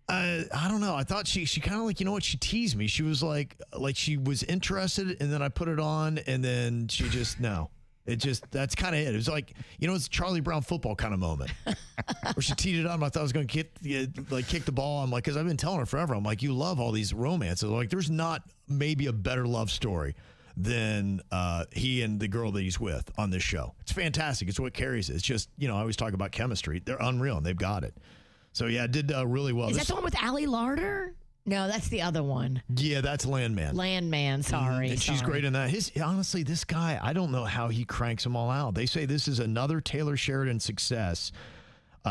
I don't know. I thought she kind of like, she teased me. She was like she was interested, and then I put it on, and then she just, no. That's kind of it. It was like, it's a Charlie Brown football kind of moment where she teed it up. And I thought I was going to kick the ball. I'm like, because I've been telling her forever. I'm like, you love all these romances. Like, there's not maybe a better love story than he and the girl that he's with on this show. It's fantastic. It's what carries it. It's just, I always talk about chemistry. They're unreal, and they've got it. So, yeah, it did really well. Is that the one with Allie Larder? No, that's the other one. Yeah, that's Landman. Landman, sorry. And she's great in that. Honestly, this guy, I don't know how he cranks them all out. They say this is another Taylor Sheridan success.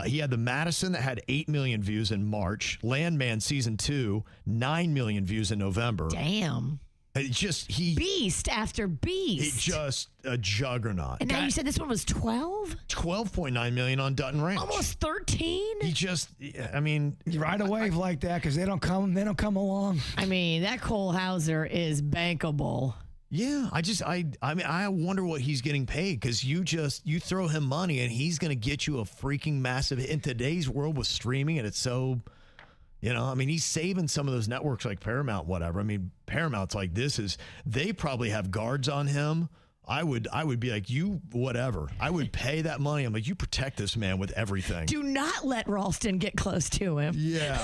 He had the Madison that had 8 million views in March. Landman season 2, 9 million views in November. Damn. Beast after beast. Just a juggernaut. And now you said this one was 12? 12.9 million on Dutton Ranch. Almost 13? You ride a wave like that because they don't come along. I mean, that Cole Hauser is bankable. Yeah, I wonder what he's getting paid, because you throw him money and he's going to get you a freaking massive hit. In today's world with streaming, and it's so, he's saving some of those networks like Paramount, whatever. I mean, Paramount's like, they probably have guards on him I would be like, you, whatever. I would pay that money. I'm like, you protect this man with everything. Do not let Ralston get close to him. Yeah.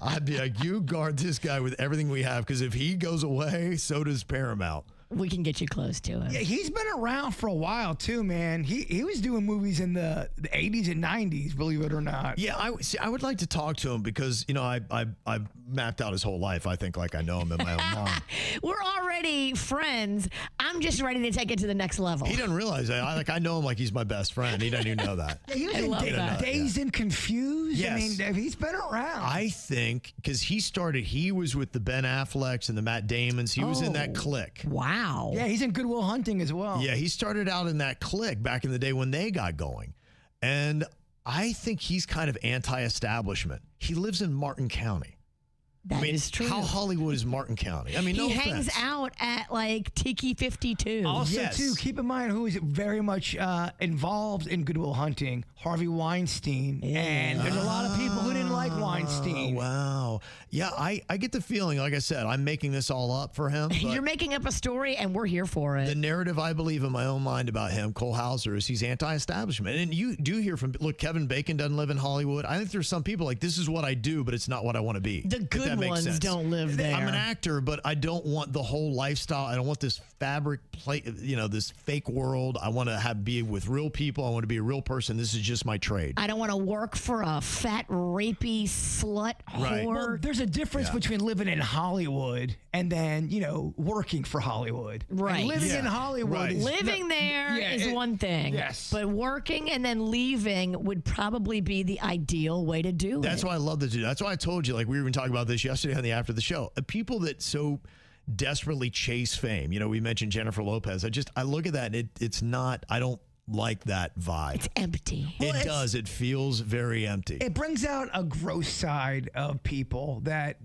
I'd be like, you guard this guy with everything we have, because if he goes away, so does Paramount. We can get you close to him. Yeah, he's been around for a while too, man. He was doing movies in the 80s and 90s, believe it or not. Yeah, I would like to talk to him because, I've mapped out his whole life. I think like I know him in my own mind. We're already friends. I'm just ready to take it to the next level. He doesn't realize that. I know him like he's my best friend. He doesn't even know that. Yeah, he was in love that. Dazed and Confused. Yes. I mean, he's been around. I think because he was with the Ben Afflecks and the Matt Damons. He was in that clique. Wow. Yeah, he's in Good Will Hunting as well. Yeah, he started out in that clique back in the day when they got going. And I think he's kind of anti-establishment. He lives in Martin County. That is true. How Hollywood is Martin County? I mean, no He hangs offense. out at like Tiki 52. Also, Yes. too, keep in mind who is very much involved in Good Will Hunting, Harvey Weinstein. And there's a lot of people who didn't like Weinstein. Oh, wow. Yeah, I get the feeling, like I said, I'm making this all up for him. But You're making up a story, and we're here for it. the narrative I believe in my own mind about him, Cole Hauser, is he's anti-establishment. And you do hear from, look, Kevin Bacon doesn't live in Hollywood. I think there's some people like, this is what I do, but it's not what I want to be. The If good that makes ones sense. don't live there. I'm an actor, but I don't want the whole lifestyle. I don't want this this fake world. I want to be with real people. I want to be a real person. This is just my trade. I don't want to work for a fat, rapey slut Right. whore. Well, there's a difference Yeah. between living in Hollywood and then, working for Hollywood. Right. And living Yeah. in Hollywood Right. is Living there yeah, is one thing. yes. But working and then leaving would probably be the ideal way to do That's it. why I love to do. That's why I told you, like we were even talking about this yesterday on the after the show. People that so desperately chase fame. We mentioned Jennifer Lopez. I look at that and it's not. I don't like that vibe. It's empty. It does. It feels very empty. It brings out a gross side of people that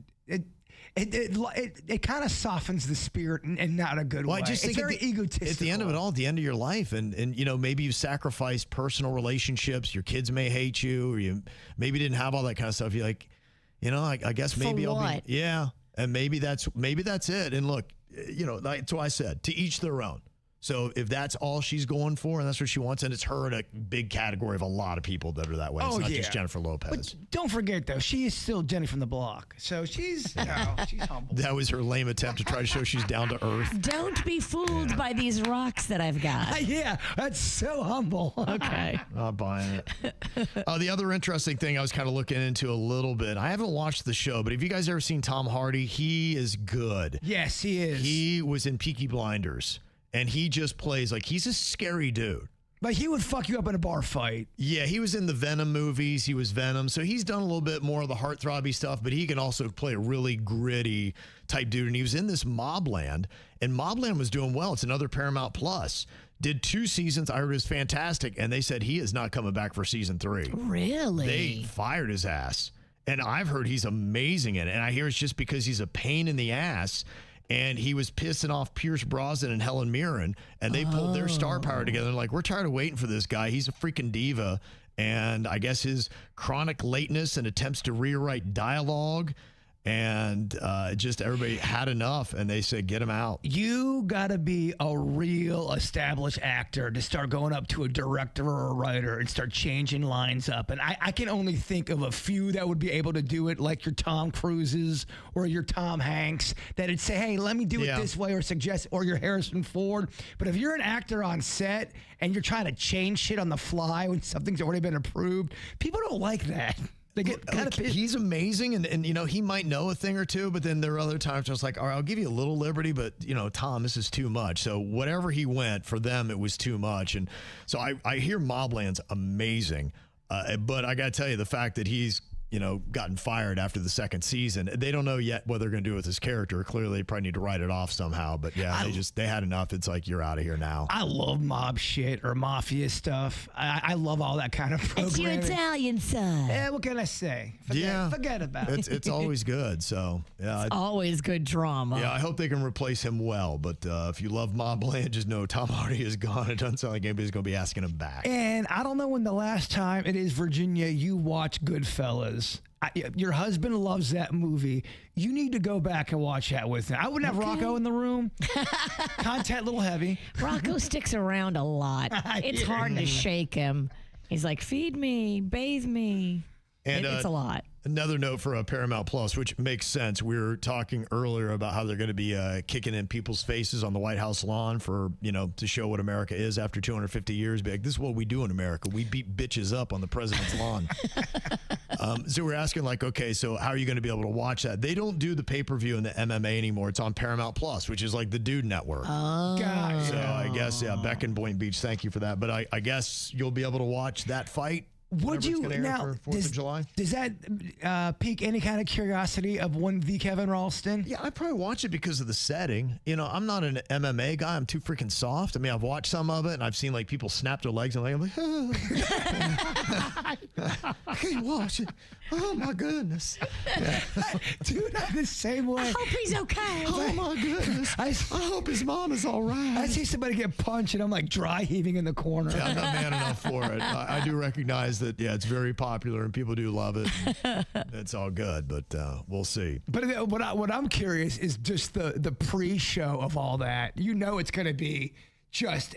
it kind of softens the spirit in not a good way. I just it's think very egotistical. At the end of it all, at the end of your life, and maybe you sacrificed personal relationships. Your kids may hate you, or you maybe didn't have all that kind of stuff. You're like, I guess maybe For I'll what? be. Yeah, and maybe that's it. And look, that's what I said. To each their own. So if that's all she's going for and that's what she wants, and it's her in a big category of a lot of people that are that way. It's not just Jennifer Lopez. But don't forget, though, she is still Jenny from the block. So she's, she's humble. That was her lame attempt to try to show she's down to earth. Don't be fooled by these rocks that I've got. Yeah, that's so humble. Okay. Not buying it. The other interesting thing I was kind of looking into a little bit. I haven't watched the show, but have you guys ever seen Tom Hardy? He is good. Yes, he is. He was in Peaky Blinders, and he just plays like he's a scary dude. But he would fuck you up in a bar fight. Yeah, he was in the Venom movies. He was Venom. So he's done a little bit more of the heartthrobby stuff, but he can also play a really gritty type dude. And he was in this Mobland, and Mobland was doing well. It's another Paramount Plus. Did 2 seasons. I heard it was fantastic. And they said he is not coming back for season 3. Really? They fired his ass. And I've heard he's amazing in it. And I hear it's just because he's a pain in the ass. And he was pissing off Pierce Brosnan and Helen Mirren. And they pulled their star power together. They're like, we're tired of waiting for this guy. He's a freaking diva. And I guess his chronic lateness and attempts to rewrite dialogue. And just everybody had enough, and they said, get him out. You got to be a real established actor to start going up to a director or a writer and start changing lines up. And I can only think of a few that would be able to do it, like your Tom Cruises or your Tom Hanks, that'd say, hey, let me do it this way, or suggest, or your Harrison Ford. But if you're an actor on set and you're trying to change shit on the fly when something's already been approved, people don't like that. They get kind of pissed. He's amazing, and he might know a thing or two, but then there are other times where it's like, all right, I'll give you a little liberty, but Tom, this is too much. So whatever he went for them, it was too much. And so I hear Mobland's amazing, but I got to tell you, the fact that he's gotten fired after the 2nd season, they don't know yet what they're going to do with his character. Clearly, they probably need to write it off somehow. But yeah, they had enough. It's like, you're out of here now. I love mob shit or mafia stuff. I love all that kind of programming. It's your Italian side. Yeah, what can I say? Forget about it. It's always good. So yeah, Always good drama. yeah. I hope they can replace him well. But if you love Mobland, just know Tom Hardy is gone. It doesn't sound like anybody's going to be asking him back. And I don't know when the last time it is, Virginia, you watched Goodfellas. Your husband loves that movie. You need to go back and watch that with him. I wouldn't have Rocco in the room. Content a little heavy. Rocco sticks around a lot. It's hard to shake him. He's like, feed me, bathe me. And it's a lot. Another note for Paramount Plus, which makes sense. We were talking earlier about how they're going to be kicking in people's faces on the White House lawn for, to show what America is after 250 years. Be like, this is what we do in America. We beat bitches up on the president's lawn. So we're asking, okay, so how are you going to be able to watch that? They don't do the pay-per-view in the MMA anymore. It's on Paramount Plus, which is like the Dude Network. Oh. God. So I guess, Beck and Boynton Beach, thank you for that. But I guess you'll be able to watch that fight. Would you now? For 4th of July? Does that pique any kind of curiosity of one the Kevin Ralston? Yeah, I probably watch it because of the setting. I'm not an MMA guy. I'm too freaking soft. I mean, I've watched some of it, and I've seen people snap their legs, and I'm like, I can't watch it. Oh my goodness, dude, I'm the same way. I hope he's okay. Oh my goodness, I hope his mom is all right. I see somebody get punched, and I'm like dry heaving in the corner. Yeah, I'm not man enough for it. I do recognize that. Yeah, it's very popular, and people do love it. It's all good, but we'll see. But what I'm curious is just the pre-show of all that. It's going to be just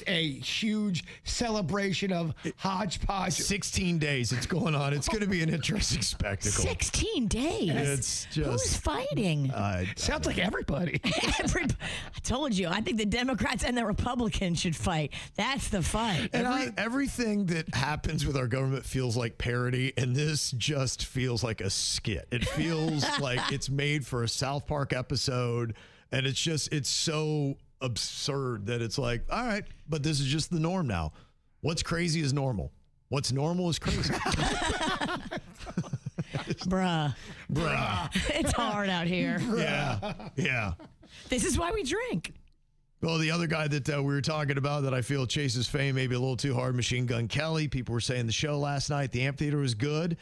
a huge celebration of hodgepodge. 16 days it's going on. It's going to be an interesting spectacle. 16 days? It's just... Who's fighting? Sounds like everybody. I told you. I think the Democrats and the Republicans should fight. That's the fight. Everything that happens with our government feels like parody, and this just feels like a skit. It feels like it's made for a South Park episode, and it's so absurd that it's like, all right, but this is just the norm now. What's crazy is normal. What's normal is crazy. Bruh. It's hard out here. Yeah. This is why we drink. Well, the other guy that we were talking about that I feel chases fame maybe a little too hard, Machine Gun Kelly. People were saying the show last night, the amphitheater was good.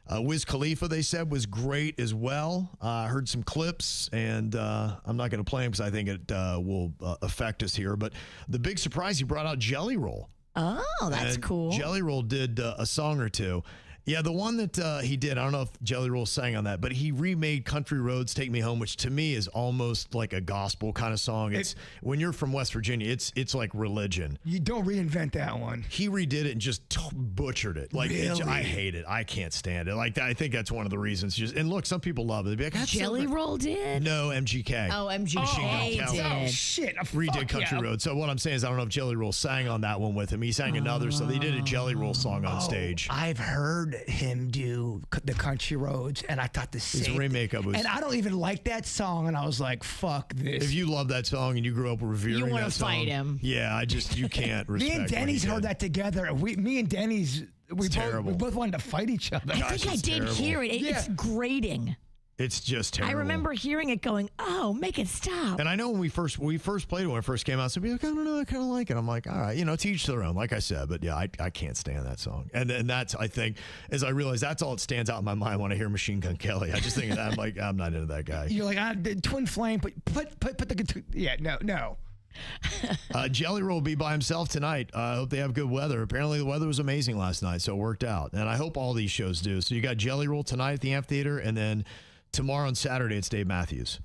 Wiz Khalifa, they said, was great as well. I heard some clips, and I'm not going to play them because I think it will affect us here. But the big surprise, he brought out Jelly Roll. Oh, that's cool. Jelly Roll did a song or two. Yeah, the one that he did, I don't know if Jelly Roll sang on that, but he remade Country Roads, Take Me Home, which to me is almost like a gospel kind of song. It's when you're from West Virginia, it's like religion. You don't reinvent that one. He redid it and just butchered it. Like, really? I hate it. I can't stand it. Like, I think that's one of the reasons. And look, some people love it. They'd be like, that's Jelly Roll did? No, MGK. Oh, MGK did. Oh, shit. Redid Country Road. So what I'm saying is I don't know if Jelly Roll sang on that one with him. He sang another, so they did a Jelly Roll song on stage. I've heard him do the Country Roads, and I thought the same. His remake of it. And I don't even like that song, and I was like, fuck this. If you love that song and you grew up revering that song. You want to fight him. Yeah, you can't respect. Me and Denny's heard that together. Me and Denny's, we both wanted to fight each other. I think I did hear it. It's grating. It's just terrible. I remember hearing it going, oh, make it stop. And I know when we first played it when it first came out, so people like, I don't know, I kind of like it. I'm like, all right, to each their own, like I said. But yeah, I can't stand that song. And that's, I think, as I realize, that's all that stands out in my mind when I hear Machine Gun Kelly. I just think of that. I'm like, I'm not into that guy. You're like, Twin Flame, put the, yeah, no. Jelly Roll will be by himself tonight. I hope they have good weather. Apparently the weather was amazing last night, so it worked out. And I hope all these shows do. So you got Jelly Roll tonight at the amphitheater, and then tomorrow and Saturday it's Dave Matthews.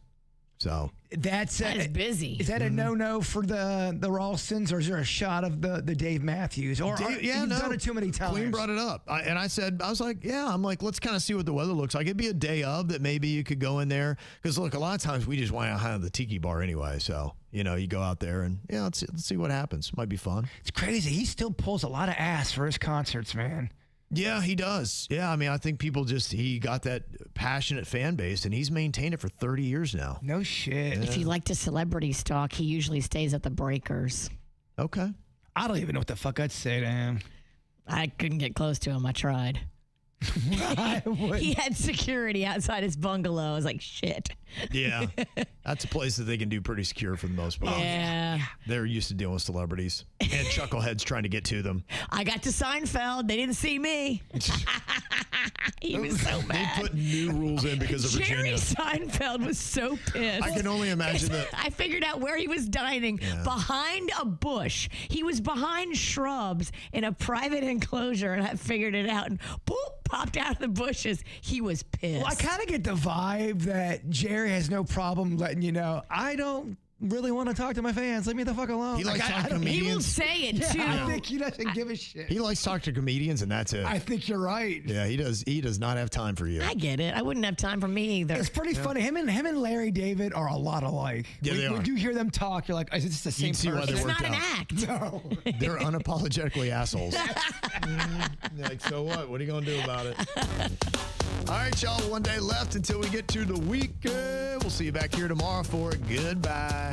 So that is busy. Is that a no for the Ralstons, or is there a shot of the Dave Matthews? Or you've done it too many times. Queen brought it up, and I was like, let's kind of see what the weather looks like. It'd be a day of that maybe you could go in there, because look, a lot of times we just want to have the tiki bar anyway. So you go out there and let's see what happens. Might be fun. It's crazy. He still pulls a lot of ass for his concerts, man. Yeah, he does. Yeah, I mean, I think people he got that passionate fan base, and he's maintained it for 30 years now. No shit. If you like to celebrity stalk, he usually stays at the Breakers. Okay. I don't even know what the fuck I'd say to him. I couldn't get close to him. I tried. He had security outside his bungalow. I was like, shit. Yeah. That's a place that they can do pretty secure for the most part. Yeah. They're used to dealing with celebrities and chuckleheads trying to get to them. I got to Seinfeld. They didn't see me. He was so mad. They put new rules in because of Jerry Virginia. Seinfeld was so pissed. I can only imagine that. I figured out where he was dining, behind a bush. He was behind shrubs in a private enclosure, and I figured it out. And boop, popped out of the bushes. He was pissed. Well, I kind of get the vibe that Jerry has no problem letting you know, I don't really want to talk to my fans. Leave me the fuck alone. He likes talking to he comedians. will say it Yeah, too. I think he doesn't give a shit. He likes talking to comedians, and that's it. I think you're right. Yeah, he does. He does not have time for you. I get it. I wouldn't have time for me either. It's pretty funny. Him and Larry David are a lot like. Yeah, they are. When you hear them talk, you're like, is this the same You'd see why person? they It's worked not an out. act. No. They're unapologetically assholes. Like, so what? What are you going to do about it? All right, y'all. One day left until we get to the weekend. We'll see you back here tomorrow for it. Goodbye.